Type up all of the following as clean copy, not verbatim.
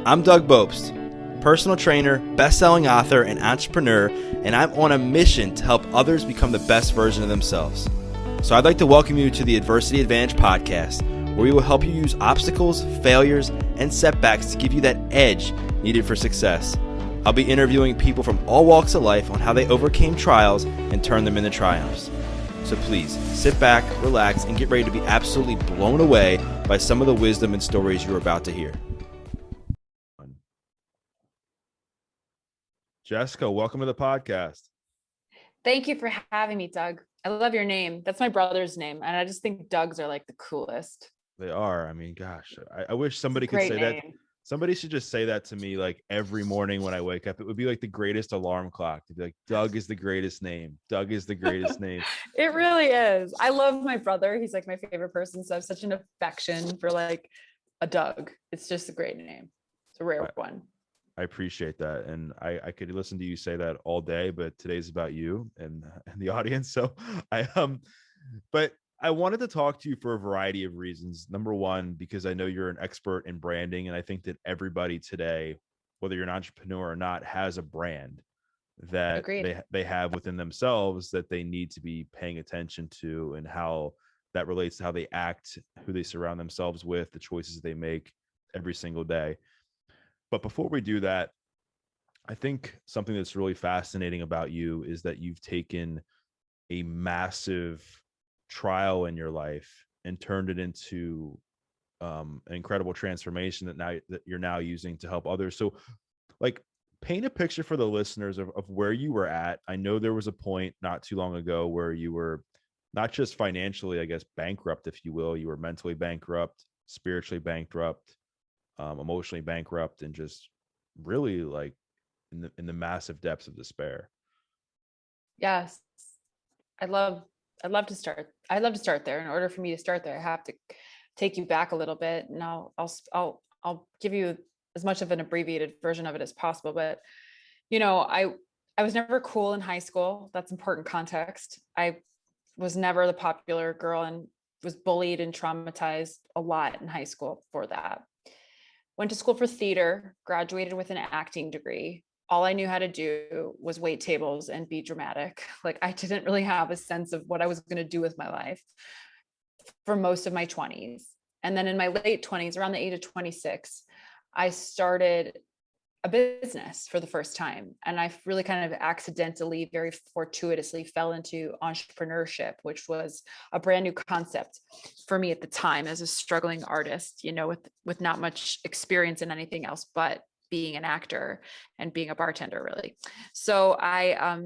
I'm Doug Bopst, personal trainer, best-selling author, and entrepreneur, and I'm on a mission to help others become the best version of themselves. So I'd like to welcome you to the Adversity Advantage podcast, where we will help you use obstacles, failures, and setbacks to give you that edge needed for success. I'll be interviewing people from all walks of life on how they overcame trials and turned them into triumphs. So please, sit back, relax, and get ready to be absolutely blown away by some of the wisdom and stories you're about to hear. Jessica, welcome to the podcast. Thank you for having me, Doug. I love your name. That's my brother's name. And I just think Dougs are like the coolest. They are. I mean, gosh, I wish somebody could say that. Somebody should just say that to me like every morning when I wake up. It would be like the greatest alarm clock to be like, Doug is the greatest name. Doug is the greatest name. It really is. I love my brother. He's like my favorite person. So I have such an affection for like a Doug. It's just a great name. It's a rare one. I appreciate that. And I could listen to you say that all day, but today's about you and the audience. So but I wanted to talk to you for a variety of reasons. Number one, because I know you're an expert in branding. And I think that everybody today, whether you're an entrepreneur or not, has a brand that they have within themselves that they need to be paying attention to, and how that relates to how they act, who they surround themselves with, the choices they make every single day. But before we do that, I think something that's really fascinating about you is that you've taken a massive trial in your life and turned it into an incredible transformation that you're now using to help others. So like, paint a picture for the listeners of where you were at. I know there was a point not too long ago where you were not just financially, I guess, bankrupt, if you will. You were mentally bankrupt, spiritually bankrupt, emotionally bankrupt, and just really like in the massive depths of despair. Yes. I'd love to start there. In order for me to start there, I have to take you back a little bit, and I'll give you as much of an abbreviated version of it as possible. But I was never cool in high school. That's important context. I was never the popular girl and was bullied and traumatized a lot in high school for that. Went to school for theater, graduated with an acting degree. All I knew how to do was wait tables and be dramatic. Like, I didn't really have a sense of what I was going to do with my life for most of my 20s. And then in my late 20s, around the age of 26, I started a business for the first time. And I really kind of accidentally, very fortuitously fell into entrepreneurship, which was a brand new concept for me at the time as a struggling artist, with not much experience in anything else but being an actor and being a bartender, really. So I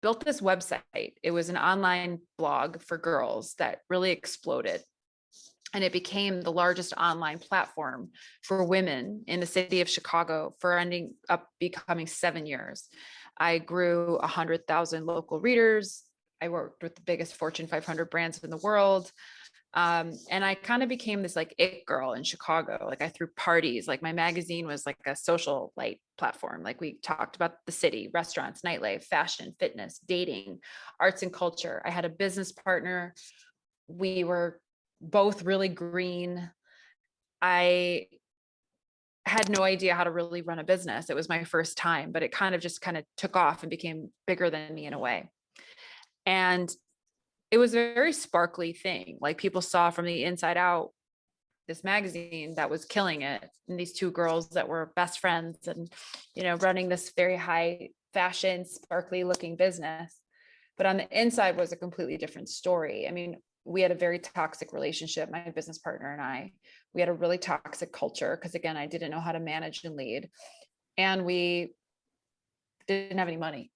built this website. It was an online blog for girls that really exploded. And it became the largest online platform for women in the city of Chicago for ending up becoming 7 years. I grew 100,000 local readers. I worked with the biggest Fortune 500 brands in the world. And I kind of became this like it girl in Chicago. Like, I threw parties. Like, my magazine was like a social light platform. Like, we talked about the city, restaurants, nightlife, fashion, fitness, dating, arts and culture. I had a business partner. We were both really green. I had no idea how to really run a business. It was my first time, but it kind of took off and became bigger than me in a way. And it was a very sparkly thing. Like, people saw from the inside out this magazine that was killing it. And these two girls that were best friends and, running this very high fashion, sparkly looking business. But on the inside was a completely different story. I mean, we had a very toxic relationship, my business partner and I. We had a really toxic culture because, again, I didn't know how to manage and lead. And we didn't have any money.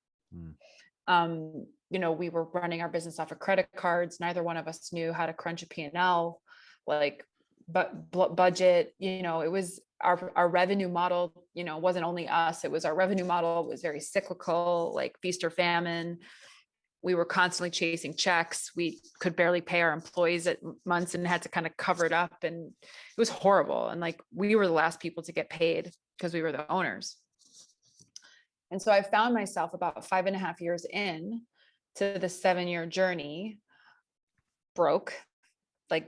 We were running our business off of credit cards. Neither one of us knew how to crunch a P&L, budget. It was our revenue model, wasn't only us. It was our revenue model was very cyclical, like feast or famine. We were constantly chasing checks. We could barely pay our employees at months and had to kind of cover it up. And it was horrible. And like, we were the last people to get paid because we were the owners. And so I found myself about 5.5 years in to the 7-year journey, broke, like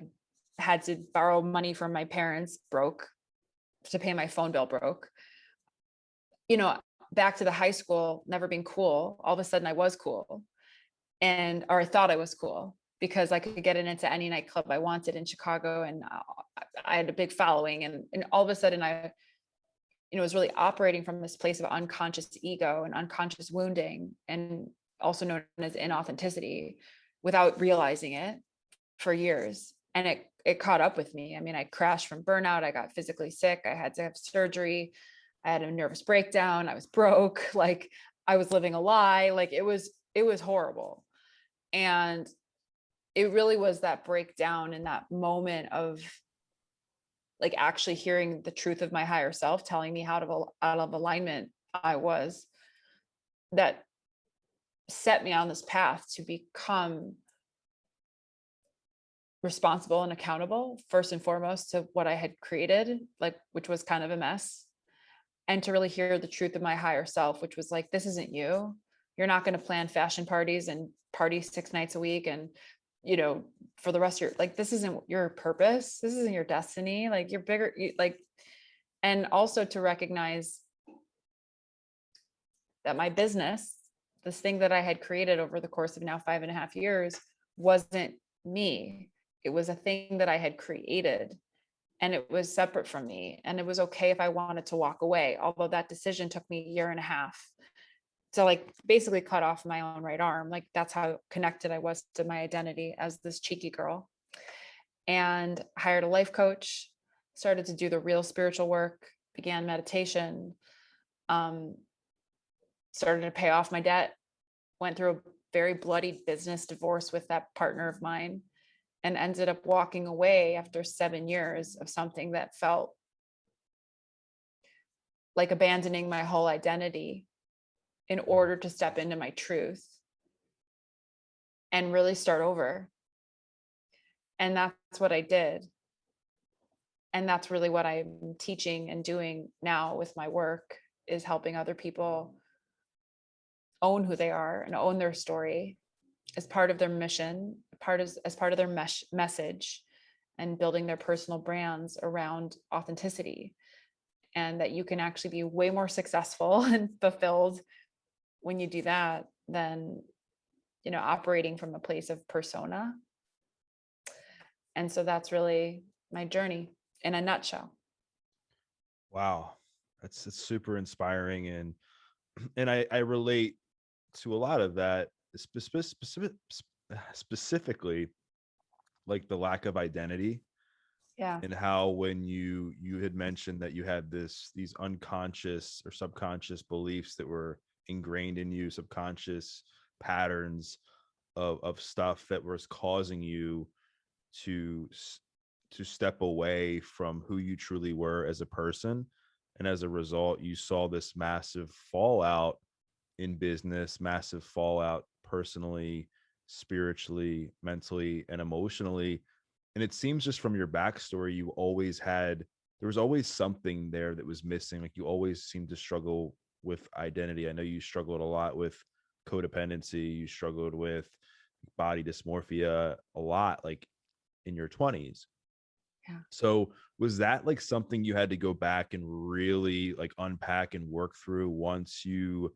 had to borrow money from my parents, broke, to pay my phone bill broke. You know, back to the high school, never being cool. All of a sudden I was cool, or I thought I was cool because I could get into any nightclub I wanted in Chicago, and I had a big following, and all of a sudden I, was really operating from this place of unconscious ego and unconscious wounding, and also known as inauthenticity, without realizing it for years. And it caught up with me. I mean, I crashed from burnout. I got physically sick. I had to have surgery. I had a nervous breakdown. I was broke. Like, I was living a lie. Like, it was horrible. And it really was that breakdown in that moment of like actually hearing the truth of my higher self telling me how to out of alignment I was, that set me on this path to become responsible and accountable, first and foremost, to what I had created, like, which was kind of a mess, and to really hear the truth of my higher self, which was like, this isn't you. You're not going to plan fashion parties and party 6 nights a week and, for the rest of your, like, this isn't your purpose. This isn't your destiny. Like, you're bigger, and also to recognize that my business, this thing that I had created over the course of now 5.5 years, wasn't me. It was a thing that I had created, and it was separate from me. And it was okay if I wanted to walk away, although that decision took me 1.5 years to like basically cut off my own right arm. Like, that's how connected I was to my identity as this cheeky girl. And hired a life coach, started to do the real spiritual work, began meditation, started to pay off my debt, went through a very bloody business divorce with that partner of mine, and ended up walking away after 7 years of something that felt like abandoning my whole identity in order to step into my truth and really start over. And that's what I did. And that's really what I'm teaching and doing now with my work, is helping other people own who they are and own their story as part of their mission, as part of their message, and building their personal brands around authenticity. And that you can actually be way more successful and fulfilled when you do that than, operating from a place of persona. And so that's really my journey in a nutshell. Wow. It's super inspiring. And I relate to a lot of that, specifically like the lack of identity. Yeah. And how when you had mentioned that you had these unconscious or subconscious beliefs that were ingrained in you, subconscious patterns of stuff that was causing you to step away from who you truly were as a person. And as a result, you saw this massive fallout in business, massive fallout personally, spiritually, mentally, and emotionally. And it seems just from your backstory, there was always something there that was missing. Like, you always seemed to struggle with identity. I know you struggled a lot with codependency. You struggled with body dysmorphia a lot, like in your 20s. Yeah. So was that like something you had to go back and really like unpack and work through once you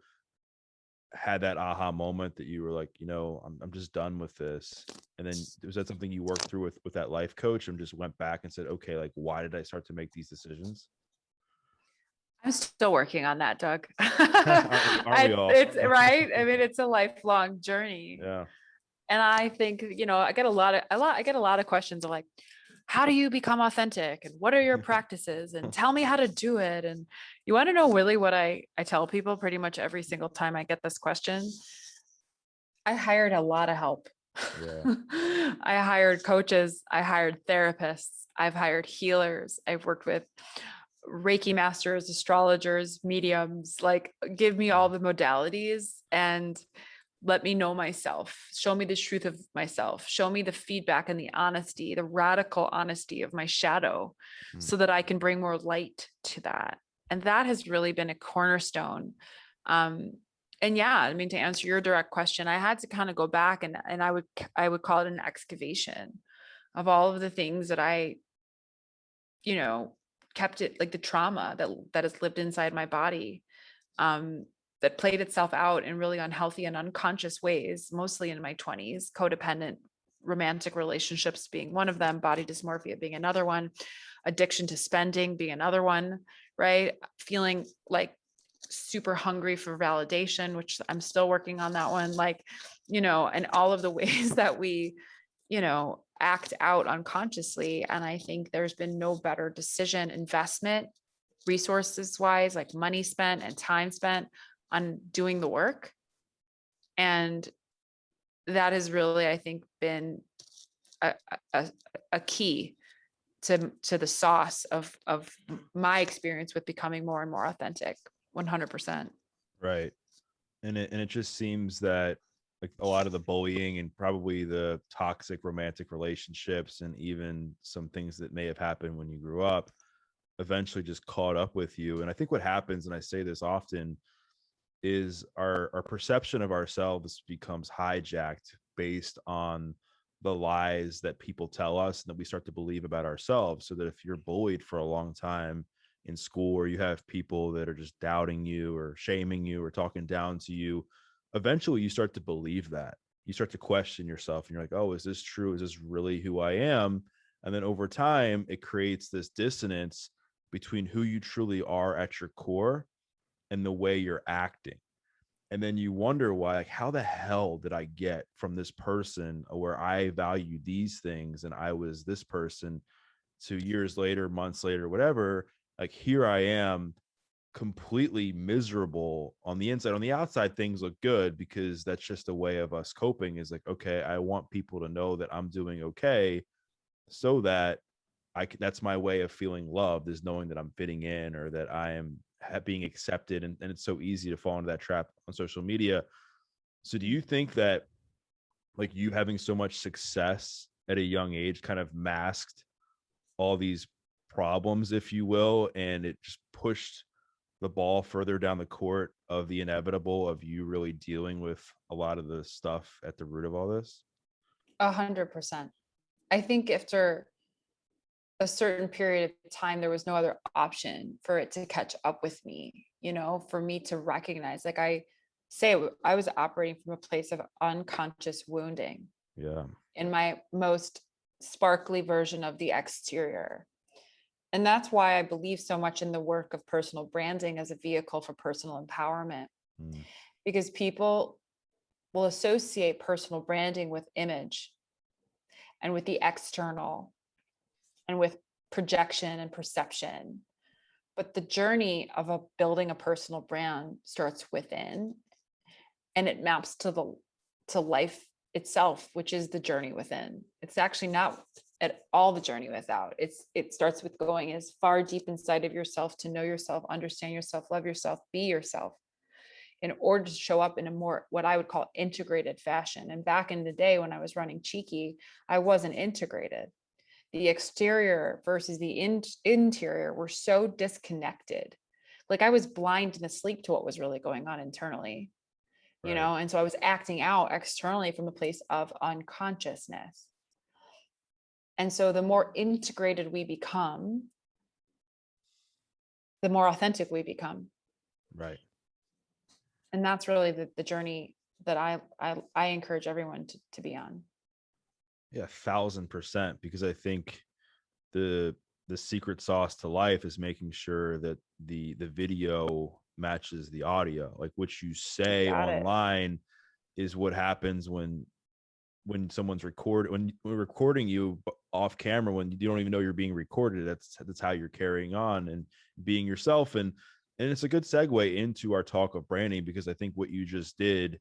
had that aha moment that you were like, I'm just done with this? And then was that something you worked through with that life coach, and just went back and said, okay, like, why did I start to make these decisions? I'm still working on that, Doug. Aren't we all? It's right. I mean, it's a lifelong journey. Yeah. And I think, I get a lot of questions of like, how do you become authentic? And what are your practices? And tell me how to do it. And you want to know really what I tell people pretty much every single time I get this question? I hired a lot of help. Yeah. I hired coaches. I hired therapists. I've hired healers. I've worked with Reiki masters, astrologers, mediums. Like, give me all the modalities and let me know myself. Show me the truth of myself. Show me the feedback and the honesty, the radical honesty of my shadow, so that I can bring more light to that. And that has really been a cornerstone. And yeah, I mean, to answer your direct question, I had to kind of go back and I would call it an excavation of all of the things that I, kept it, like the trauma that has lived inside my body, that played itself out in really unhealthy and unconscious ways, mostly in my 20s, codependent romantic relationships being one of them, body dysmorphia being another one, addiction to spending being another one, right? Feeling like super hungry for validation, which I'm still working on that one, like, and all of the ways that we, act out unconsciously. And I think there's been no better decision investment, resources wise, like money spent and time spent on doing the work. And that has really, I think, been a key to the sauce of my experience with becoming more and more authentic. 100%. Right. And it just seems that like a lot of the bullying and probably the toxic romantic relationships and even some things that may have happened when you grew up eventually just caught up with you. And I think what happens, and I say this often, is our perception of ourselves becomes hijacked based on the lies that people tell us and that we start to believe about ourselves. So that if you're bullied for a long time in school, or you have people that are just doubting you or shaming you or talking down to you, eventually you start to believe that. You start to question yourself and you're like, oh, is this true? Is this really who I am? And then over time, it creates this dissonance between who you truly are at your core and the way you're acting. And then you wonder why, like, how the hell did I get from this person where I value these things and I was this person, to years later, months later, whatever, like here I am completely miserable on the inside. On the outside, things look good because that's just a way of us coping, is like, okay, I want people to know that I'm doing okay, so that that's my way of feeling loved, is knowing that I'm fitting in or that I am being accepted. And it's so easy to fall into that trap on social media. So do you think that like you having so much success at a young age kind of masked all these problems, if you will, and it just pushed the ball further down the court of the inevitable of you really dealing with a lot of the stuff at the root of all this? 100%. I think after a certain period of time, there was no other option for it to catch up with me, for me to recognize, like I say, I was operating from a place of unconscious wounding Yeah. in my most sparkly version of the exterior. And that's why I believe so much in the work of personal branding as a vehicle for personal empowerment, Mm. because people will associate personal branding with image and with the external and with projection and perception. But the journey of building a personal brand starts within, and it maps to life itself, which is the journey within. It's actually not at all the journey without. It starts with going as far deep inside of yourself to know yourself, understand yourself, love yourself, be yourself, in order to show up in a more, what I would call, integrated fashion. And back in the day when I was running Cheeky, I wasn't integrated. The exterior versus the interior were so disconnected. Like I was blind and asleep to what was really going on internally, Right. and so I was acting out externally from a place of unconsciousness. And so the more integrated we become, the more authentic we become. Right. And that's really the journey that I encourage everyone to be on. Yeah, 1,000%. Because I think the secret sauce to life is making sure that the video matches the audio. Like what you You say got it. online is what happens when someone's when we're recording you off camera, when you don't even know you're being recorded. That's how you're carrying on and being yourself. And it's a good segue into our talk of branding, because I think what you just did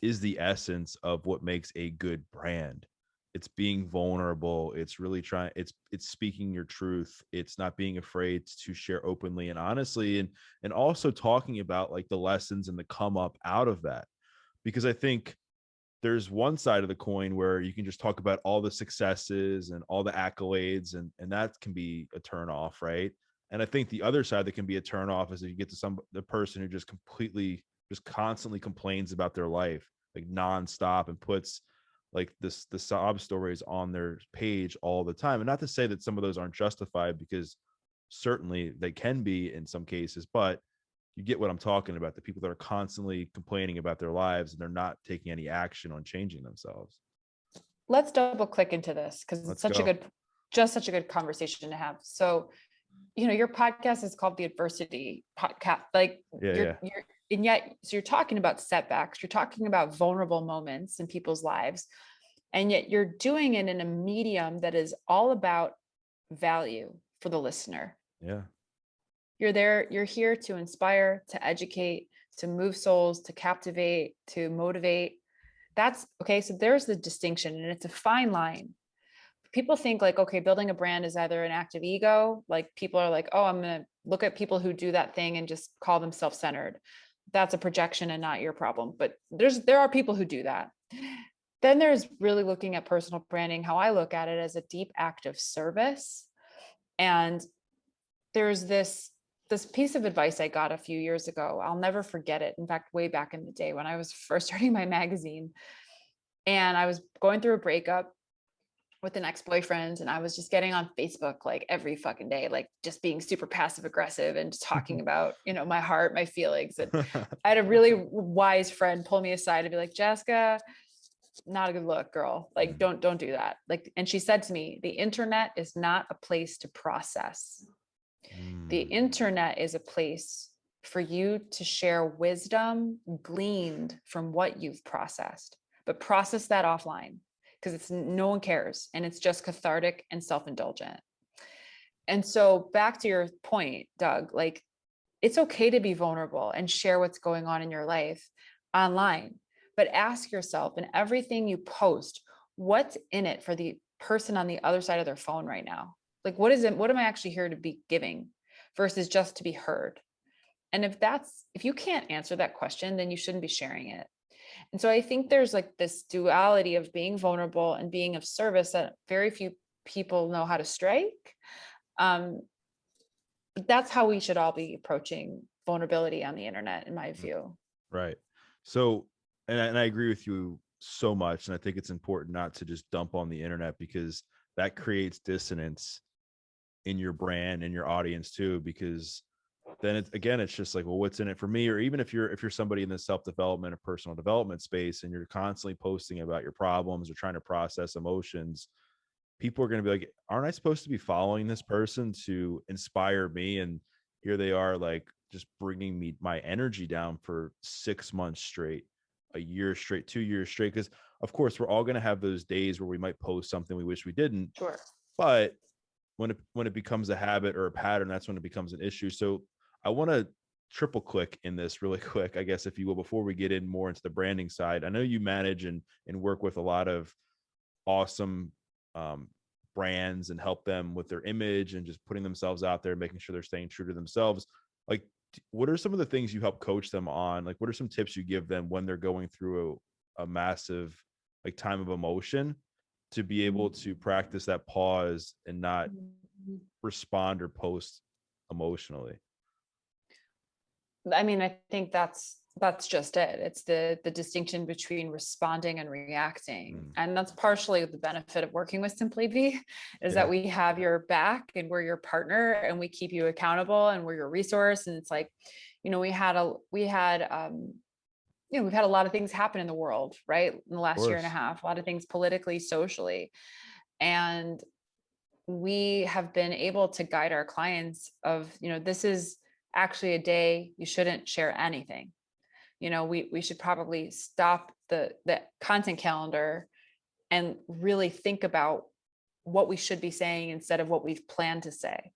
is the essence of what makes a good brand. It's being vulnerable. It's really trying, it's speaking your truth. It's not being afraid to share openly and honestly, and also talking about like the lessons and the come up out of that. Because I think there's one side of the coin where you can just talk about all the successes and all the accolades, and that can be a turn off, right? And I think the other side that can be a turn off is if you get to the person who just constantly complains about their life like nonstop and puts like the sob stories on their page all the time. And not to say that some of those aren't justified, because certainly they can be in some cases, but you get what I'm talking about. The people that are constantly complaining about their lives and they're not taking any action on changing themselves. Let's double click into this because it's Let's such a go. good, just such a good conversation to have. So, your podcast is called the Adversity Podcast. Like Yeah. and yet, so you're talking about setbacks, you're talking about vulnerable moments in people's lives, and yet you're doing it in a medium that is all about value for the listener. Yeah. You're here to inspire, to educate, to move souls, to captivate, to motivate. That's okay. So there's the distinction, and it's a fine line. People think like, okay, building a brand is either an act of ego, like people are like, oh, I'm going to look at people who do that thing and just call them self-centered. That's a projection and not your problem. But there are people who do that. Then there's really looking at personal branding, how I look at it as a deep act of service. And there's this piece of advice I got a few years ago. I'll never forget it. In fact, way back in the day when I was first starting my magazine, and I was going through a breakup with an ex-boyfriend, and I was just getting on Facebook like every fucking day, like just being super passive aggressive and just talking about, my heart, my feelings. And I had a really wise friend pull me aside and be like, Jessica, not a good look, girl. Like, don't do that. Like, and she said to me, the internet is not a place to process. The internet is a place for you to share wisdom gleaned from what you've processed, but process that offline, because no one cares, and it's just cathartic and self-indulgent. And so back to your point, Doug, like it's okay to be vulnerable and share what's going on in your life online, but ask yourself in everything you post, what's in it for the person on the other side of their phone right now? Like, what is it? What am I actually here to be giving versus just to be heard? And if you can't answer that question, then you shouldn't be sharing it. And so I think there's like this duality of being vulnerable and being of service that very few people know how to strike. But that's how we should all be approaching vulnerability on the internet, in my view. Right. So, and I agree with you so much. And I think it's important not to just dump on the internet, because that creates dissonance in your brand and your audience too, because then it's just like, well, what's in it for me? Or even if you're somebody in the self-development or personal development space and you're constantly posting about your problems or trying to process emotions, people are going to be like, aren't I supposed to be following this person to inspire me? And here they are, like just bringing me my energy down for 6 months straight, a year straight, 2 years straight. Because of course we're all going to have those days where we might post something we wish we didn't. Sure. But when it becomes a habit or a pattern, that's when it becomes an issue. So I want to triple click in this really quick, I guess, if you will, before we get in more into the branding side. I know you manage and work with a lot of awesome brands and help them with their image and just putting themselves out there, making sure they're staying true to themselves. Like, what are some of the things you help coach them on? Like, what are some tips you give them when they're going through a massive like time of emotion, to be able to practice that pause and not respond or post emotionally? I mean, I think that's just it. It's the distinction between responding and reacting. And that's partially the benefit of working with Simply Be, is that we have your back and we're your partner and we keep you accountable and we're your resource. And it's like, we've had a lot of things happen in the world, right? In the last year and a half, a lot of things politically, socially. And we have been able to guide our clients of, this is actually a day you shouldn't share anything. We should probably stop the content calendar and really think about what we should be saying instead of what we've planned to say.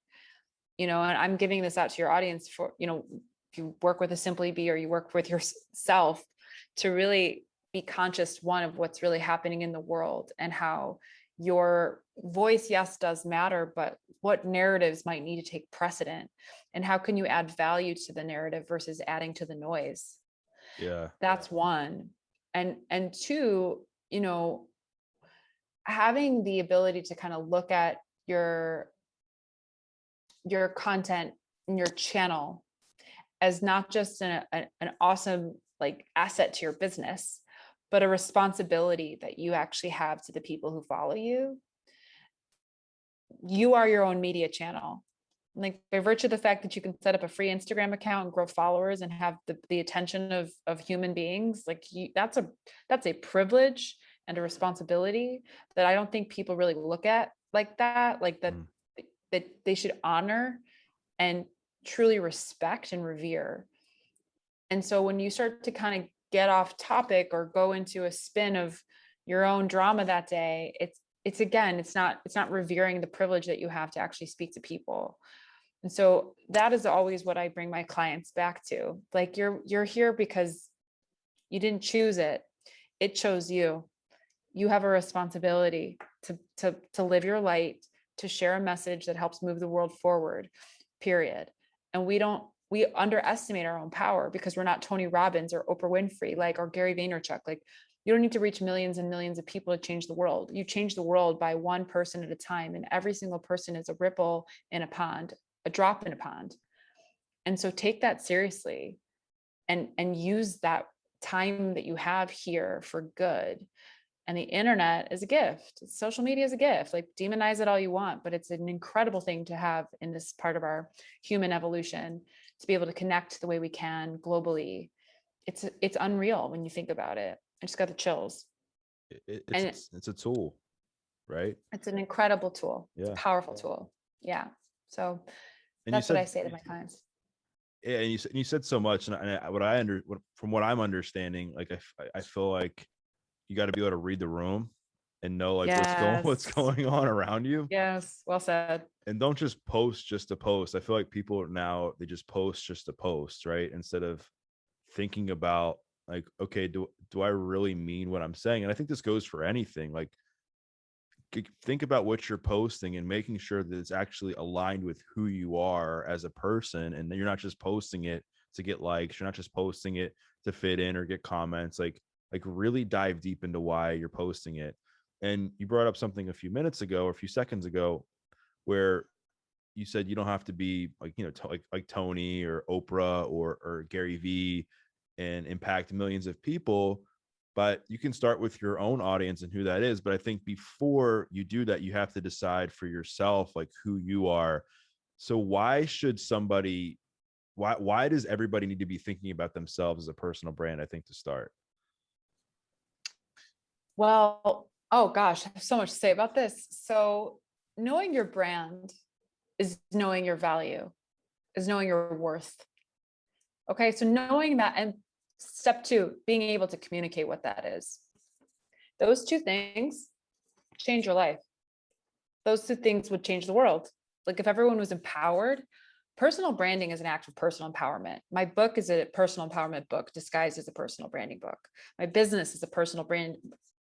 And I'm giving this out to your audience for, if you work with a Simply Be or you work with yourself, to really be conscious, one, of what's really happening in the world and how your voice, yes, does matter, but what narratives might need to take precedent, and how can you add value to the narrative versus adding to the noise? Yeah. That's one. And two, having the ability to kind of look at your content and your channel as not just an awesome like asset to your business, but a responsibility that you actually have to the people who follow you. You are your own media channel. Like by virtue of the fact that you can set up a free Instagram account and grow followers and have the attention of human beings, like that's a privilege and a responsibility that I don't think people really look at like that, like that Mm. that they should honor and truly respect and revere. And so when you start to kind of get off topic or go into a spin of your own drama that day, it's again, it's not revering the privilege that you have to actually speak to people. And so that is always what I bring my clients back to. Like you're here because you didn't choose it. It chose you. You have a responsibility to live your light, to share a message that helps move the world forward, period. And we underestimate our own power because we're not Tony Robbins or Oprah Winfrey, like, or Gary Vaynerchuk. Like, you don't need to reach millions and millions of people to change the world. You change the world by one person at a time. And every single person is a ripple in a pond, a drop in a pond. And so take that seriously and use that time that you have here for good. And the internet is a gift. Social media is a gift. Like, demonize it all you want, but it's an incredible thing to have in this part of our human evolution, to be able to connect the way we can globally. It's unreal when you think about it. I just got the chills. It's And it's a tool, right? it's an incredible tool. It's a Yeah. powerful tool. Yeah. So And you that's what I said, say to my clients. yeah, and you said so much, and from what I'm understanding, like I feel like you got to be able to read the room and know like what's Yes. going on around you, Yes. Well said. and don't just to post. I feel like people now, they just post just to post, right? Instead of thinking about, like, okay, do I really mean what I'm saying? And I think this goes for anything. Like, think about what you're posting and making sure that it's actually aligned with who you are as a person, and you're not just posting it to get likes. You're not just posting it to fit in or get comments. Like really dive deep into why you're posting it. And you brought up something a few minutes ago or a few seconds ago where you said you don't have to be like, like Tony or Oprah or Gary V and impact millions of people, but you can start with your own audience and who that is. But I think before you do that, you have to decide for yourself, like, who you are. So why does everybody need to be thinking about themselves as a personal brand? I think, to start. Well, oh gosh, I have so much to say about this. So knowing your brand is knowing your value, is knowing your worth. Okay. So knowing that, and step two, being able to communicate what that is. Those two things change your life. Those two things would change the world. Like, if everyone was empowered, personal branding is an act of personal empowerment. My book is a personal empowerment book disguised as a personal branding book. My business is a personal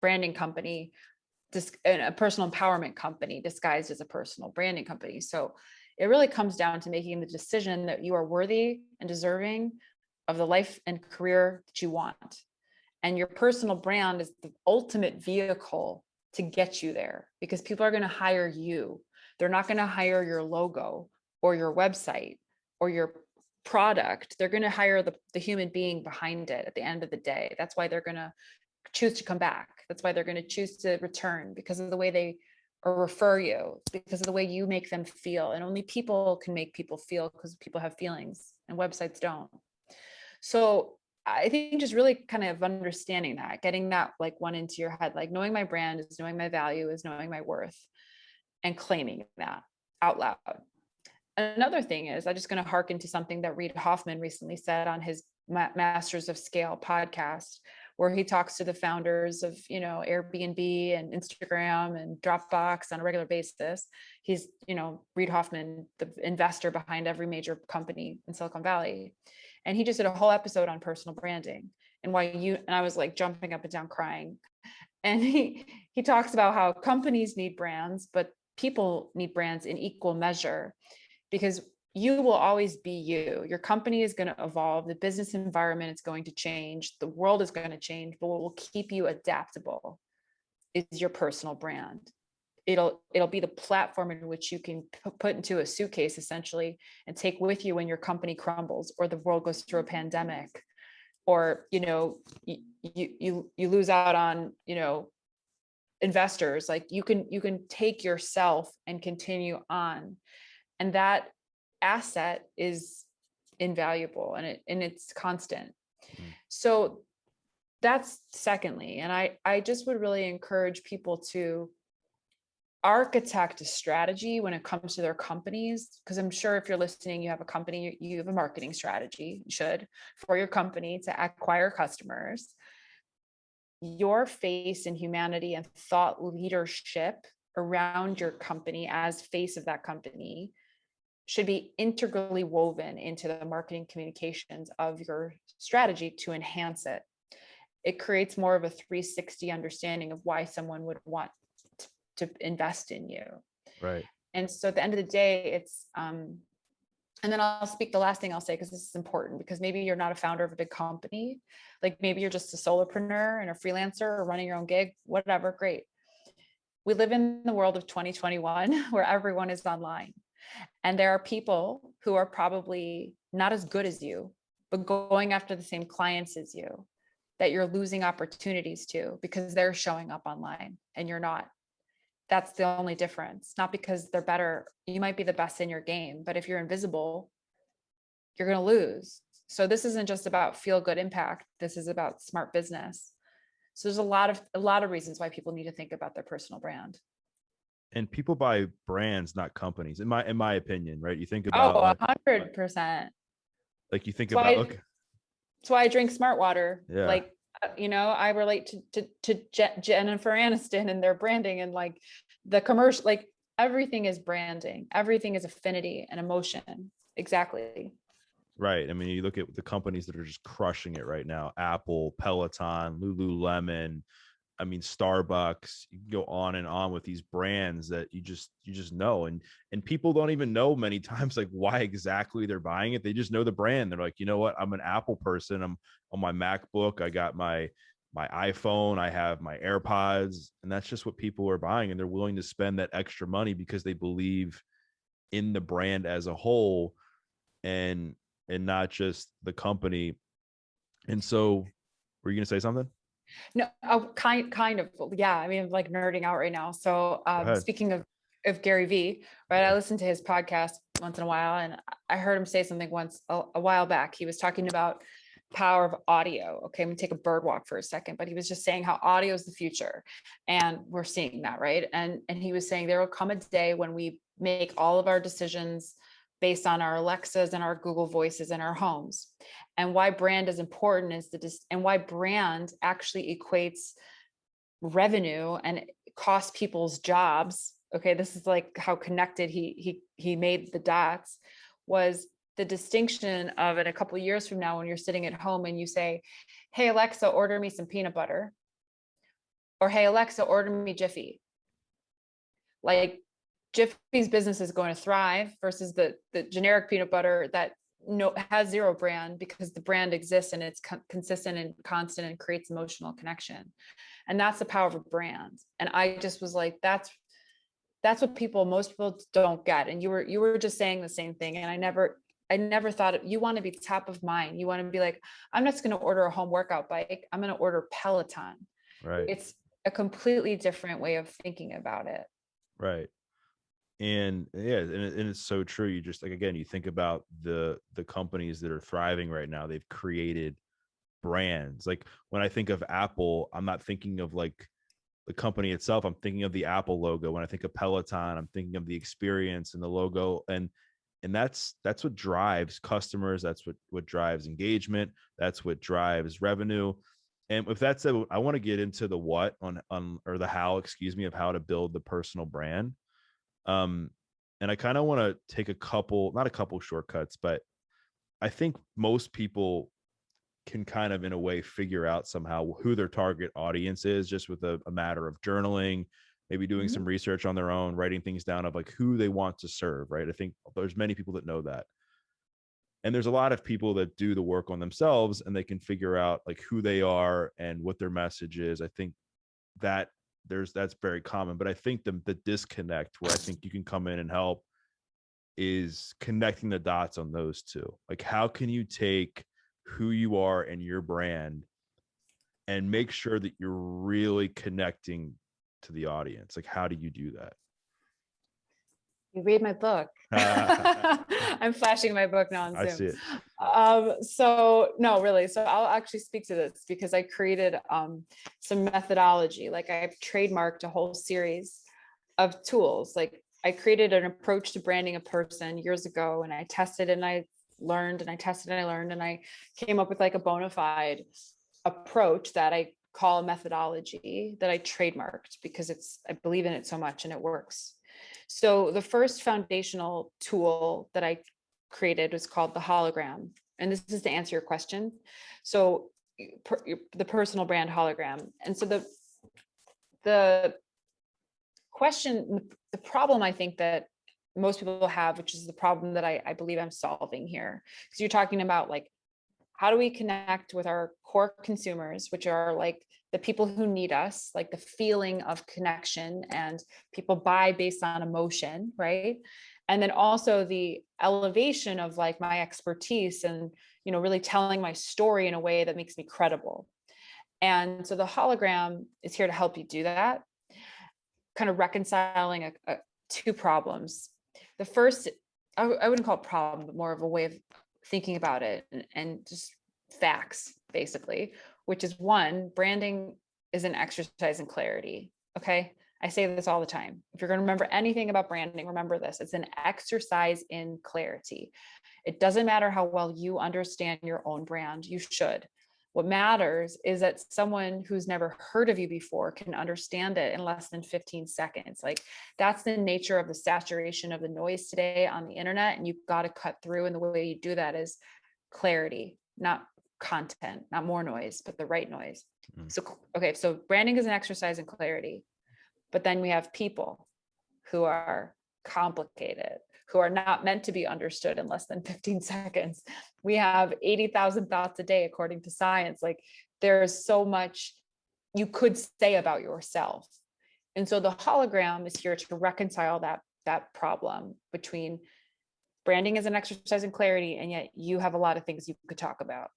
branding company, and a personal empowerment company disguised as a personal branding company. So it really comes down to making the decision that you are worthy and deserving of the life and career that you want. And your personal brand is the ultimate vehicle to get you there, because people are going to hire you. They're not going to hire your logo or your website or your product. They're going to hire the human being behind it at the end of the day. That's why they're going to choose to come back. That's why they're going to choose to return, because of the way they, or refer you, because of the way you make them feel. And only people can make people feel, because people have feelings and websites don't. So I think just really kind of understanding that, getting that like one into your head, like knowing my brand is knowing my value, is knowing my worth, and claiming that out loud. Another thing is, I'm just going to harken to something that Reid Hoffman recently said on his Masters of Scale podcast, where he talks to the founders of, Airbnb and Instagram and Dropbox on a regular basis. He's, Reid Hoffman, the investor behind every major company in Silicon Valley. And he just did a whole episode on personal branding and and I was like jumping up and down crying. And he talks about how companies need brands, but people need brands in equal measure, because you will always be you. Your company is going to evolve. The business environment is going to change. The world is going to change, but what will keep you adaptable is your personal brand. It'll be the platform in which you can put into a suitcase essentially and take with you when your company crumbles, or the world goes through a pandemic, or, you lose out on, investors. Like, you can take yourself and continue on. And that asset is invaluable, and it's constant. Mm. So that's secondly. And I just would really encourage people to architect a strategy when it comes to their companies, because I'm sure if you're listening, you have a company, you have a marketing strategy, you should, for your company to acquire customers. Your face and humanity and thought leadership around your company as face of that company should be integrally woven into the marketing communications of your strategy to enhance it. It creates more of a 360 understanding of why someone would want to invest in you. Right. And so at the end of the day, it's and then I'll speak the last thing I'll say, because this is important, because maybe you're not a founder of a big company, like maybe you're just a solopreneur and a freelancer or running your own gig, whatever, great. We live in the world of 2021 where everyone is online, and there are people who are probably not as good as you, but going after the same clients as you, that you're losing opportunities to because they're showing up online and you're not. That's the only difference. Not because they're better. You might be the best in your game, but if you're invisible, you're going to lose. So this isn't just about feel good impact. This is about smart business. So there's a lot of reasons why people need to think about their personal brand. And people buy brands, not companies, in my opinion, right? You think about Oh, 100%. like you think That's about, why, okay, that's why I drink smart water. yeah, Like, I relate to Jennifer Aniston and their branding, and like the commercial, like everything is branding. Everything is affinity and emotion. Exactly. right. I mean, you look at the companies that are just crushing it right now: Apple, Peloton, Lululemon. I mean, Starbucks. You can go on and on with these brands that you just know, and people don't even know many times like why exactly they're buying it. They just know the brand. They're like, you know what? I'm an Apple person. I'm on my MacBook. I got my iPhone. I have my AirPods, and that's just what people are buying, and they're willing to spend that extra money because they believe in the brand as a whole, and not just the company. And so, were you going to say something? No, kind of, yeah. I mean, I'm like nerding out right now. So Go ahead. speaking of Gary V, right? I Yeah. listen to his podcast once in a while, and I heard him say something once a while back. He was talking about power of audio. Okay, I'm gonna take a bird walk for a second, but he was just saying how audio is the future, and we're seeing that, right? And he was saying there will come a day when we make all of our decisions based on our Alexas and our Google Voices in our homes. And why brand is important is and why brand actually equates revenue and cost people's jobs. Okay, this is like how connected he made the dots, was the distinction of, in a couple of years from now, when you're sitting at home and you say, hey Alexa, order me some peanut butter, or hey Alexa, order me Jiffy. Like, Jiffy's business is going to thrive versus the generic peanut butter that has zero brand, because the brand exists and it's consistent and constant and creates emotional connection. And that's the power of a brand. And I just was like, that's what most people don't get. And you were just saying the same thing. And I never thought you want to be top of mind. You want to be like, I'm not just going to order a home workout bike. I'm going to order Peloton. Right. It's a completely different way of thinking about it. Right. And yeah, and it's so true. You just, like, again, you think about the companies that are thriving right now. They've created brands. Like, when I think of Apple, I'm not thinking of like the company itself. I'm thinking of the Apple logo. When I think of Peloton, I'm thinking of the experience and the logo, and that's what drives customers. That's what drives engagement. That's what drives revenue. And with that said, I want to get into the what on or the how, excuse me, of how to build the personal brand. Um, and I kind of want to take not a couple shortcuts, but I think most people can kind of, in a way, figure out somehow who their target audience is, just with a matter of journaling, maybe doing Mhm. some research on their own, writing things down of like who they want to serve. Right. I think there's many people that know that. And there's a lot of people that do the work on themselves and they can figure out like who they are and what their message is. I think that that's very common, but I think the disconnect where I think you can come in and help is connecting the dots on those two. Like, how can you take who you are and your brand and make sure that you're really connecting to the audience? Like, how do you do that? You read my book. I'm flashing my book now on I Zoom. see it. So no, really. So I'll actually speak to this because I created some methodology. Like I've trademarked a whole series of tools. Like I created an approach to branding a person years ago, and I tested and I learned and I tested and I learned, and I came up with like a bona fide approach that I call a methodology that I trademarked because I believe in it so much and it works. So the first foundational tool that I created was called the hologram. And this is to answer your question. So the personal brand hologram. And so the question, the problem I think that most people have, which is the problem that I believe I'm solving here, because you're talking about like, how do we connect with our core consumers, which are like the people who need us, like the feeling of connection, and people buy based on emotion, right? And then also the elevation of like my expertise and, you know, really telling my story in a way that makes me credible. And so the hologram is here to help you do that, kind of reconciling two problems. The first, I wouldn't call it problem, but more of a way of thinking about it, and just facts, basically, which is one, branding is an exercise in clarity. Okay. I say this all the time. If you're going to remember anything about branding, remember this: it's an exercise in clarity. It doesn't matter how well you understand your own brand. You should. What matters is that someone who's never heard of you before can understand it in less than 15 seconds. Like that's the nature of the saturation of the noise today on the internet. And you've got to cut through. And the way you do that is clarity, not content, not more noise, but the right noise. So, okay. So branding is an exercise in clarity, but then we have people who are complicated, who are not meant to be understood in less than 15 seconds. We have 80,000 thoughts a day, according to science. Like there's so much you could say about yourself. And so the hologram is here to reconcile that problem between branding as an exercise in clarity, and yet you have a lot of things you could talk about.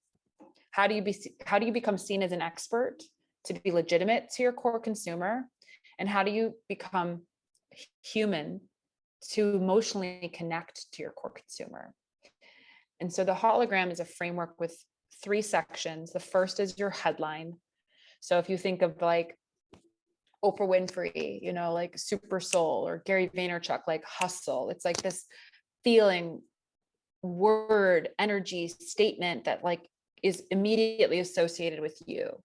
How do you become seen as an expert to be legitimate to your core consumer? And how do you become human to emotionally connect to your core consumer? And so the hologram is a framework with 3 sections. The first is your headline. So if you think of like Oprah Winfrey, you know, like Super Soul, or Gary Vaynerchuk, like hustle, it's like this feeling, word, energy, statement that like is immediately associated with you.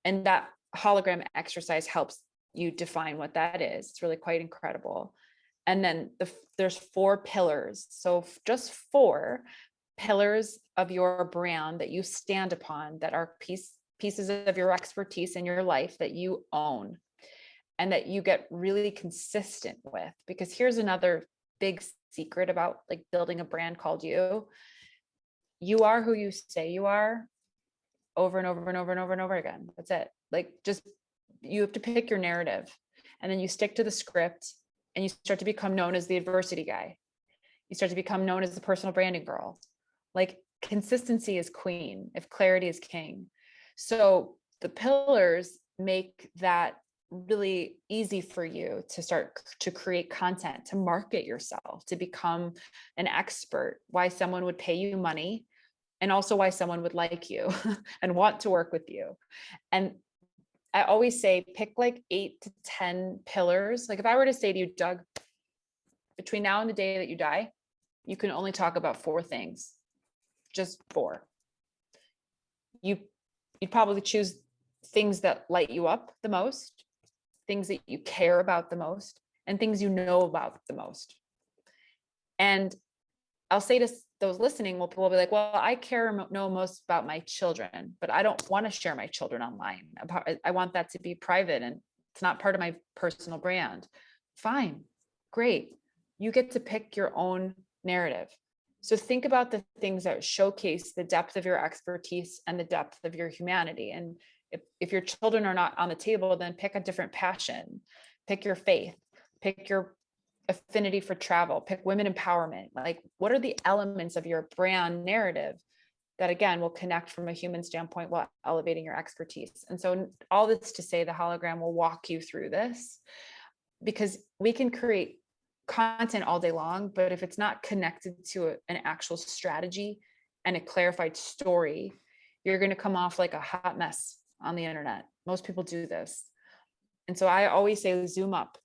And that hologram exercise helps you define what that is. It's really quite incredible. And then there's 4 pillars. So just 4 pillars of your brand that you stand upon, that are pieces of your expertise in your life that you own and that you get really consistent with. Because here's another big secret about like building a brand called you. You are who you say you are, over and over and over and over and over again. That's it. Like just, you have to pick your narrative, and then you stick to the script, and you start to become known as the adversity guy. You start to become known as the personal branding girl. Like consistency is queen if clarity is king. So the pillars make that really easy for you to start to create content, to market yourself, to become an expert, why someone would pay you money, and also why someone would like you and want to work with you. And I always say, pick like 8 to 10 pillars. Like if I were to say to you, Doug, between now and the day that you die, you can only talk about 4 things, just 4. You'd probably choose things that light you up the most, things that you care about the most, and things you know about the most. And I'll say to those listening, well, people will be like, well, I know most about my children, but I don't want to share my children online. I want that to be private, and it's not part of my personal brand. Fine, great. You get to pick your own narrative. So think about the things that showcase the depth of your expertise and the depth of your humanity. And if your children are not on the table, then pick a different passion, pick your faith, pick your affinity for travel, pick women empowerment. Like, what are the elements of your brand narrative that, again, will connect from a human standpoint while elevating your expertise? And so all this to say, the hologram will walk you through this, because we can create content all day long, but if it's not connected to an actual strategy and a clarified story, you're going to come off like a hot mess on the internet. Most people do this. And so I always say zoom up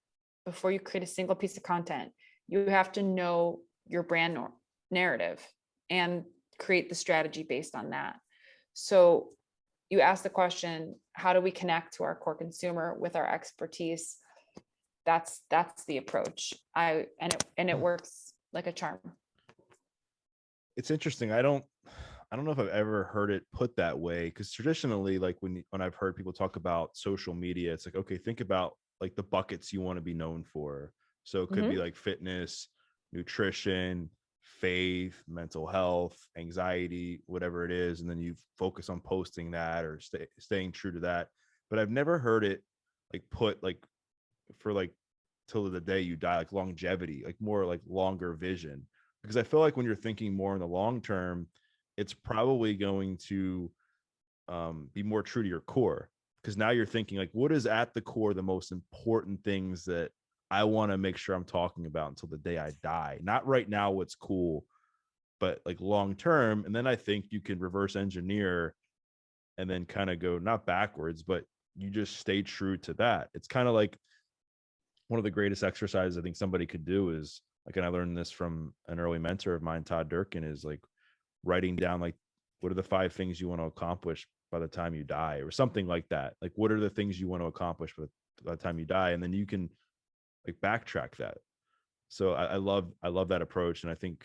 before you create a single piece of content. You have to know your brand narrative and create the strategy based on that. So you ask the question, how do we connect to our core consumer with our expertise? That's the approach. And it works like a charm. It's interesting. I don't know if I've ever heard it put that way, because traditionally, like when I've heard people talk about social media, it's like, okay, think about like the buckets you want to be known for. So it could be like fitness, nutrition, faith, mental health, anxiety, whatever it is, and then you focus on posting that or staying true to that. But I've never heard it like put like for like till the day you die, like longevity, like more like longer vision. Because I feel like when you're thinking more in the long term, it's probably going to be more true to your core, because now you're thinking like, what is at the core the most important things that I want to make sure I'm talking about until the day I die? Not right now what's cool, but like long term. And then I think you can reverse engineer and then kind of go not backwards, but you just stay true to that. It's kind of like one of the greatest exercises I think somebody could do is like, and I learned this from an early mentor of mine, Todd Durkin, is like writing down like, what are the 5 things you want to accomplish by the time you die, or something like that. Like, what are the things you want to accomplish by the time you die? And then you can like backtrack that. So I love that approach. And I think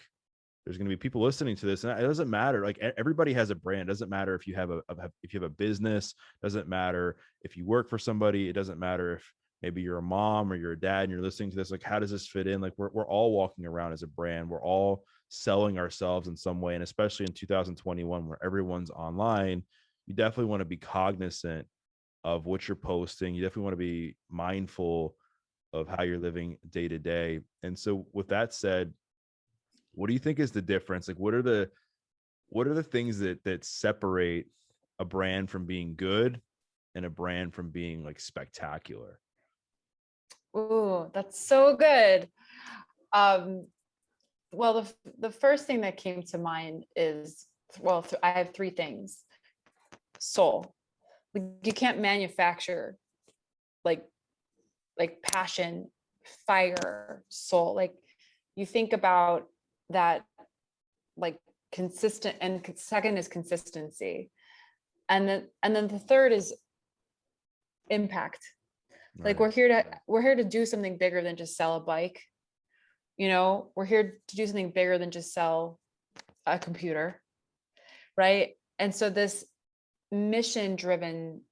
there's going to be people listening to this, and it doesn't matter. Like everybody has a brand. It doesn't matter if you have a business, it doesn't matter if you work for somebody. It doesn't matter if maybe you're a mom or you're a dad and you're listening to this. Like, how does this fit in? Like we're all walking around as a brand. We're all selling ourselves in some way. And especially in 2021, where everyone's online, you definitely want to be cognizant of what you're posting. You definitely want to be mindful of how you're living day to day. And so with that said, what do you think is the difference? Like, what are the things that separate a brand from being good and a brand from being like spectacular? Oh, that's so good. Well, the first thing that came to mind is, well, I have 3 things. Soul. Like, you can't manufacture like passion, fire, soul. Like, you think about that, like consistent, and second is consistency. And then the third is impact. Like, Right. we're here to do something bigger than just sell a bike. We're here to do something bigger than just sell a computer, right? And so this mission driven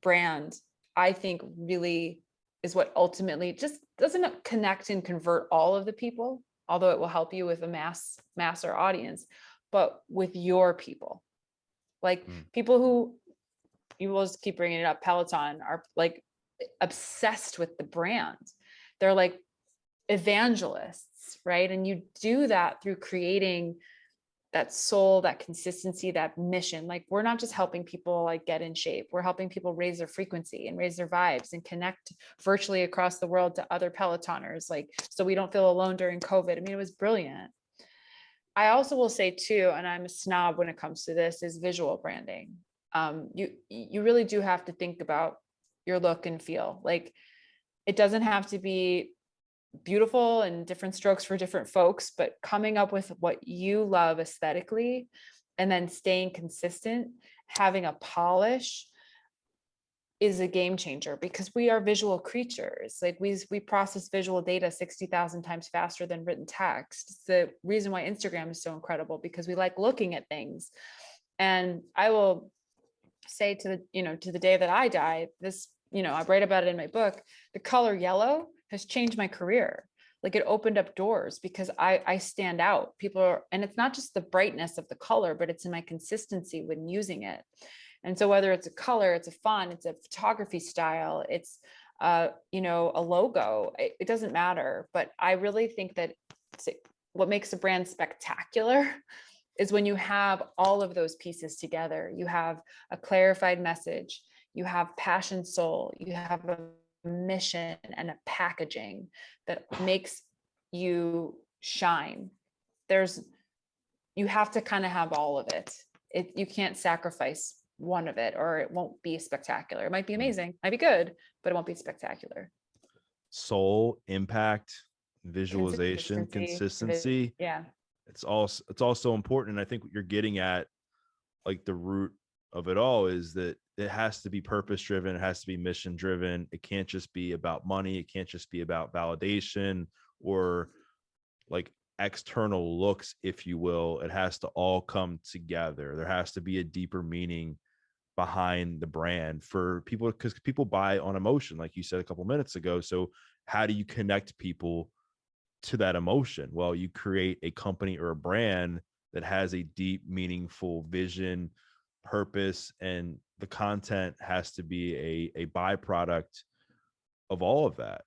brand, I think, really is what ultimately just doesn't connect and convert all of the people, although it will help you with a masser audience, but with your people. Like, people who, you will just keep bringing it up, Peloton, are like obsessed with the brand. They're like evangelists, right? And you do that through creating that soul, that consistency, that mission. Like, we're not just helping people like get in shape. We're helping people raise their frequency and raise their vibes and connect virtually across the world to other Pelotoners. Like, so we don't feel alone during COVID. I mean, it was brilliant. I also will say too, and I'm a snob when it comes to this, is visual branding. You really do have to think about your look and feel. Like, it doesn't have to be beautiful and different strokes for different folks, but coming up with what you love aesthetically and then staying consistent, having a polish, is a game changer, because we are visual creatures. Like, we process visual data 60,000 times faster than written text. It's the reason why Instagram is so incredible, because we like looking at things. And I will say to the day that I die, this, I write about it in my book, the color yellow has changed my career. Like, it opened up doors because I stand out. And it's not just the brightness of the color, but it's in my consistency when using it. And so whether it's a color, it's a font, it's a photography style, it's a logo, it doesn't matter. But I really think that what makes a brand spectacular is when you have all of those pieces together. You have a clarified message, you have passion, soul, you have a mission, and a packaging that makes you shine. You have to kind of have all of it. You can't sacrifice one of it or it won't be spectacular. It might be amazing, might be good, but it won't be spectacular. Soul, impact, visualization, consistency. Yeah. It's all so important. And I think what you're getting at, like the root of it all, is that it has to be purpose driven. It has to be mission driven. It can't just be about money. It can't just be about validation or like external looks, if you will. It has to all come together. There has to be a deeper meaning behind the brand for people, because people buy on emotion, like you said a couple minutes ago. So how do you connect people to that emotion? Well, you create a company or a brand that has a deep, meaningful vision, purpose, and the content has to be a byproduct of all of that.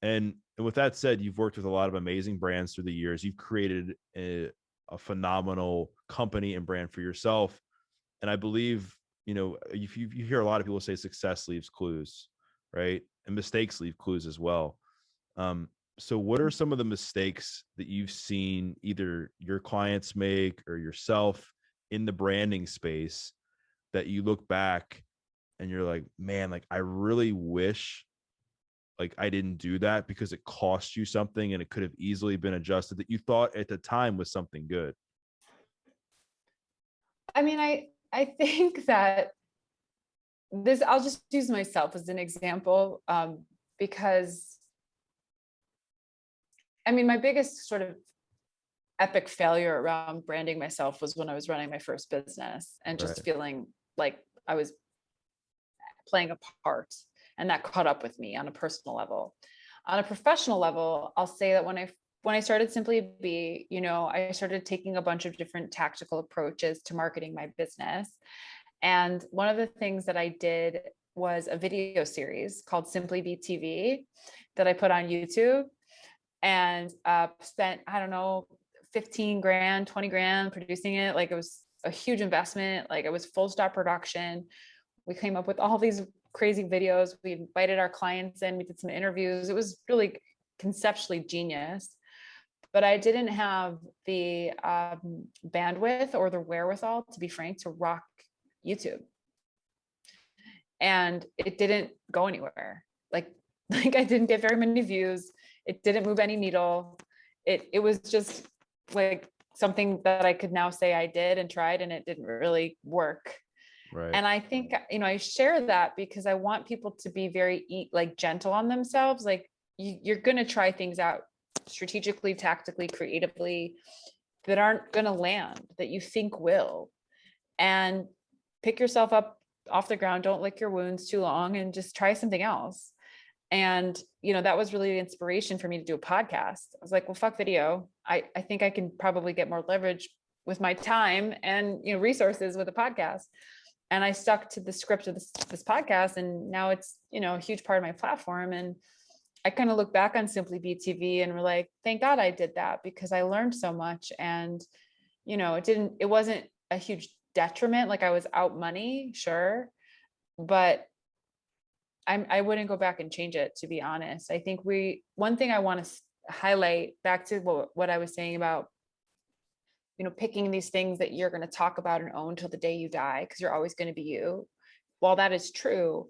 And with that said, you've worked with a lot of amazing brands through the years. You've created a phenomenal company and brand for yourself. And I believe, if you hear a lot of people say success leaves clues, right? And mistakes leave clues as well. So what are some of the mistakes that you've seen either your clients make or yourself in the branding space that you look back and you're like, man, like I really wish like I didn't do that because it cost you something and it could have easily been adjusted, that you thought at the time was something good? I mean, I think that I'll just use myself as an example, because I mean, my biggest sort of epic failure around branding myself was when I was running my first business and just Right. feeling like I was playing a part, and that caught up with me on a personal level. On a professional level, I'll say that when I started Simply Be, I started taking a bunch of different tactical approaches to marketing my business. And one of the things that I did was a video series called Simply Be TV that I put on YouTube, and spent, I don't know, 15 grand, 20 grand producing it. Like it was a huge investment. Like it was full stop production. We came up with all these crazy videos. We invited our clients in, we did some interviews. It was really conceptually genius, but I didn't have the bandwidth or the wherewithal, to be frank, to rock YouTube. And it didn't go anywhere. Like I didn't get very many views. It didn't move any needle. It was just like something that I could now say I did and tried, and it didn't really work. Right. And I think, I share that because I want people to be very like gentle on themselves. Like you're going to try things out strategically, tactically, creatively that aren't going to land, that you think will, and pick yourself up off the ground. Don't lick your wounds too long and just try something else. And, that was really the inspiration for me to do a podcast. I was like, well, fuck video. I think I can probably get more leverage with my time and, resources with a podcast. And I stuck to the script of this podcast. And now it's, a huge part of my platform. And I kind of look back on Simply Be TV and we're like, thank God I did that, because I learned so much. And, it wasn't a huge detriment. Like I was out money, sure, but I wouldn't go back and change it, to be honest. I think one thing I want to highlight back to what I was saying about, picking these things that you're going to talk about and own till the day you die, because you're always going to be you. While that is true,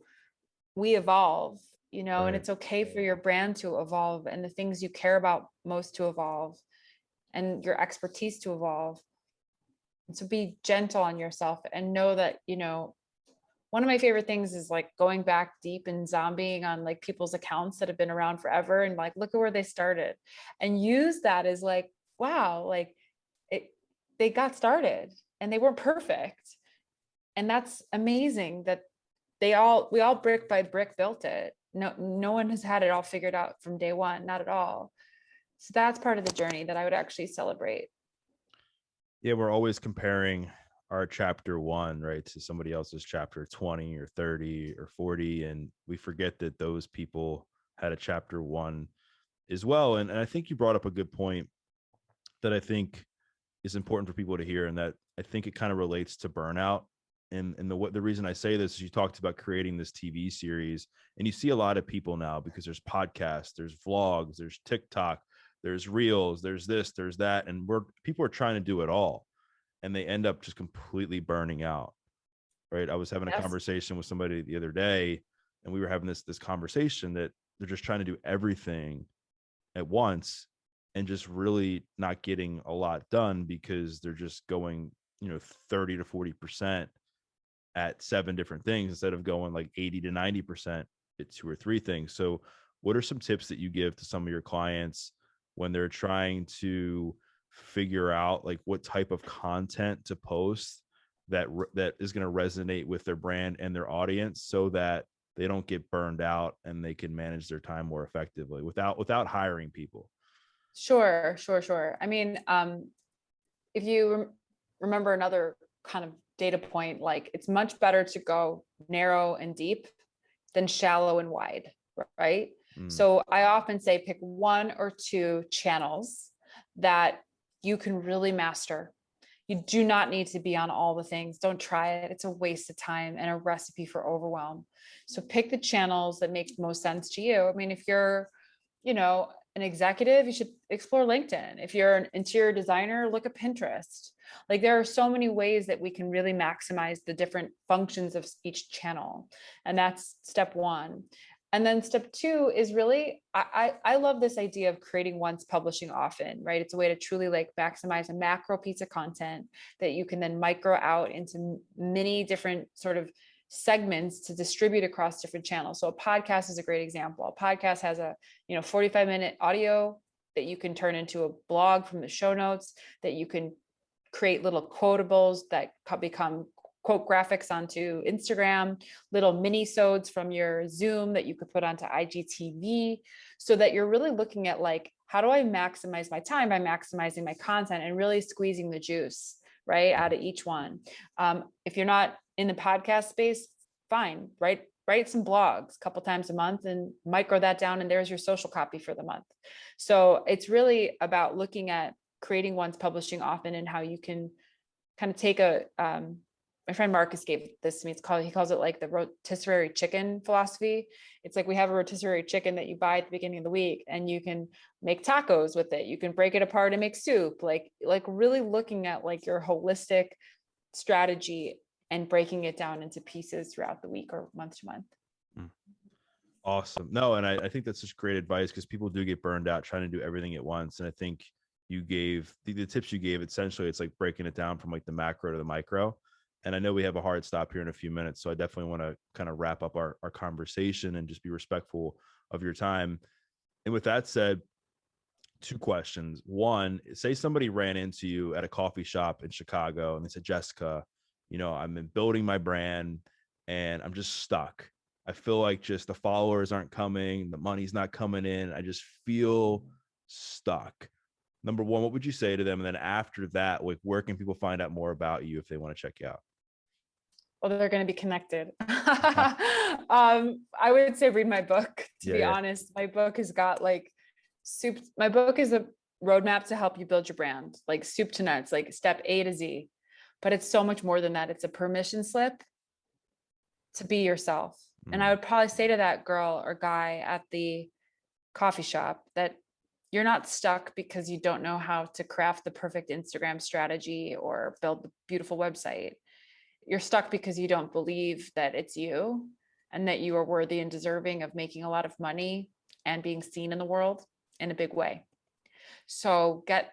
we evolve, Right. and it's okay for your brand to evolve and the things you care about most to evolve and your expertise to evolve. And so be gentle on yourself and know that, one of my favorite things is like going back deep and zombieing on like people's accounts that have been around forever and like, look at where they started, and use that as like, wow, like they got started and they weren't perfect. And that's amazing that we all brick by brick built it. No one has had it all figured out from day one, not at all. So that's part of the journey that I would actually celebrate. Yeah, we're always comparing our chapter 1, right, to somebody else's chapter 20 or 30 or 40, and we forget that those people had a chapter 1 as well. And I think you brought up a good point that I think is important for people to hear, and that I think it kind of relates to burnout. And the reason I say this is you talked about creating this TV series, and you see a lot of people now, because there's podcasts, there's vlogs, there's TikTok, there's reels, there's this, there's that. And people are trying to do it all. And they end up just completely burning out. Right. I was having a Yes. conversation with somebody the other day, and we were having this conversation that they're just trying to do everything at once and just really not getting a lot done because they're just going, 30 to 40% at 7 different things instead of going like 80 to 90% at 2 or 3 things. So what are some tips that you give to some of your clients when they're trying to figure out like what type of content to post that is going to resonate with their brand and their audience, so that they don't get burned out and they can manage their time more effectively without hiring people? Sure. I mean, if you remember another kind of data point, like it's much better to go narrow and deep than shallow and wide, right? So I often say pick 1 or 2 channels that you can really master. You do not need to be on all the things. Don't try it. It's a waste of time and a recipe for overwhelm. So pick the channels that make most sense to you. I mean, if you're, an executive, you should explore LinkedIn. If you're an interior designer, look at Pinterest. Like there are so many ways that we can really maximize the different functions of each channel. And that's step 1. And then step 2 is really, I love this idea of creating once, publishing often, right? It's a way to truly like maximize a macro piece of content that you can then micro out into many different sort of segments to distribute across different channels. So a podcast is a great example. A podcast has a 45-minute audio that you can turn into a blog from the show notes, that you can create little quotables that become quote graphics onto Instagram, little mini-sodes from your Zoom that you could put onto IGTV, so that you're really looking at like, how do I maximize my time by maximizing my content and really squeezing the juice right out of each one. If you're not in the podcast space, fine, write some blogs a couple times a month and micro that down, and there's your social copy for the month. So it's really about looking at creating once, publishing often, and how you can kind of take my friend Marcus gave this to me. He calls it like the rotisserie chicken philosophy. It's like we have a rotisserie chicken that you buy at the beginning of the week, and you can make tacos with it. You can break it apart and make soup. Like really looking at like your holistic strategy and breaking it down into pieces throughout the week or month to month. Awesome. No, and I think that's just great advice, because people do get burned out trying to do everything at once. And I think you gave the tips you gave, essentially, it's like breaking it down from like the macro to the micro. And I know we have a hard stop here in a few minutes, so I definitely want to kind of wrap up our conversation and just be respectful of your time. And with that said, 2 questions. 1, say somebody ran into you at a coffee shop in Chicago and they said, Jessica, I've been building my brand and I'm just stuck. I feel like just the followers aren't coming, the money's not coming in. I just feel stuck. Number 1, what would you say to them? And then after that, like, where can people find out more about you if they want to check you out? Well, they're going to be connected. I would say read my book, to be honest. My book has got like soup. My book is a roadmap to help you build your brand, like soup to nuts, like step A to Z. But it's so much more than that. It's a permission slip to be yourself. And I would probably say to that girl or guy at the coffee shop that you're not stuck because you don't know how to craft the perfect Instagram strategy or build the beautiful website. You're stuck because you don't believe that it's you and that you are worthy and deserving of making a lot of money and being seen in the world in a big way. So get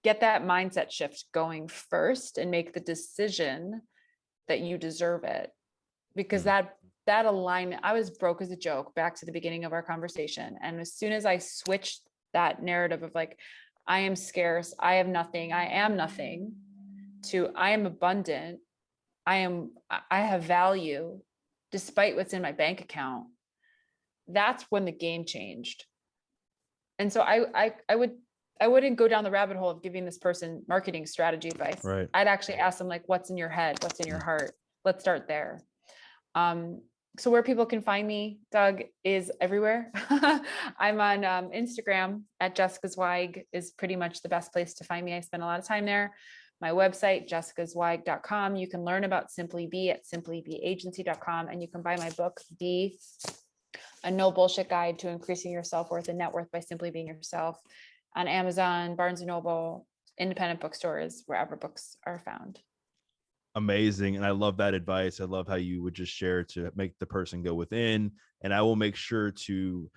that mindset shift going first and make the decision that you deserve it. Because that alignment, I was broke as a joke back to the beginning of our conversation. And as soon as I switched that narrative of like, I am scarce, I have nothing, I am nothing, to I am abundant, I have value despite what's in my bank account, that's when the game changed. And so I wouldn't go down the rabbit hole of giving this person marketing strategy advice. Right. I'd actually ask them like, what's in your head? What's in your heart? Let's start there. So where people can find me, Doug, is everywhere. I'm on Instagram at Jessica Zweig is pretty much the best place to find me. I spend a lot of time there. My website, jessicazweig.com. You can learn about Simply Be at simplybeagency.com, and you can buy my book, Be a no bullshit guide to increasing your self-worth and net worth by simply being yourself, on Amazon, Barnes and Noble, independent bookstores, wherever books are found. Amazing. And I love that advice. I love how you would just share to make the person go within. And I will make sure to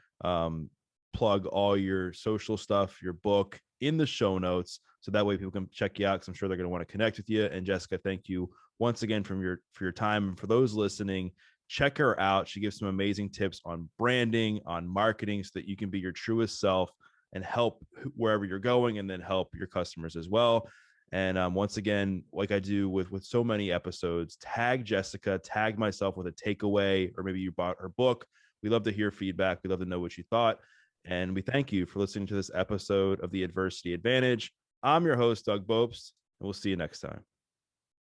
plug all your social stuff, your book in the show notes. So that way people can check you out, because I'm sure they're going to want to connect with you. And Jessica, thank you once again for your time. And for those listening, check her out. She gives some amazing tips on branding, on marketing, so that you can be your truest self and help wherever you're going, and then help your customers as well. And once again, like I do with so many episodes, tag Jessica, tag myself with a takeaway, or maybe you bought her book. We love to hear feedback. We love to know what you thought. And we thank you for listening to this episode of The Adversity Advantage. I'm your host, Doug Bopst, and we'll see you next time.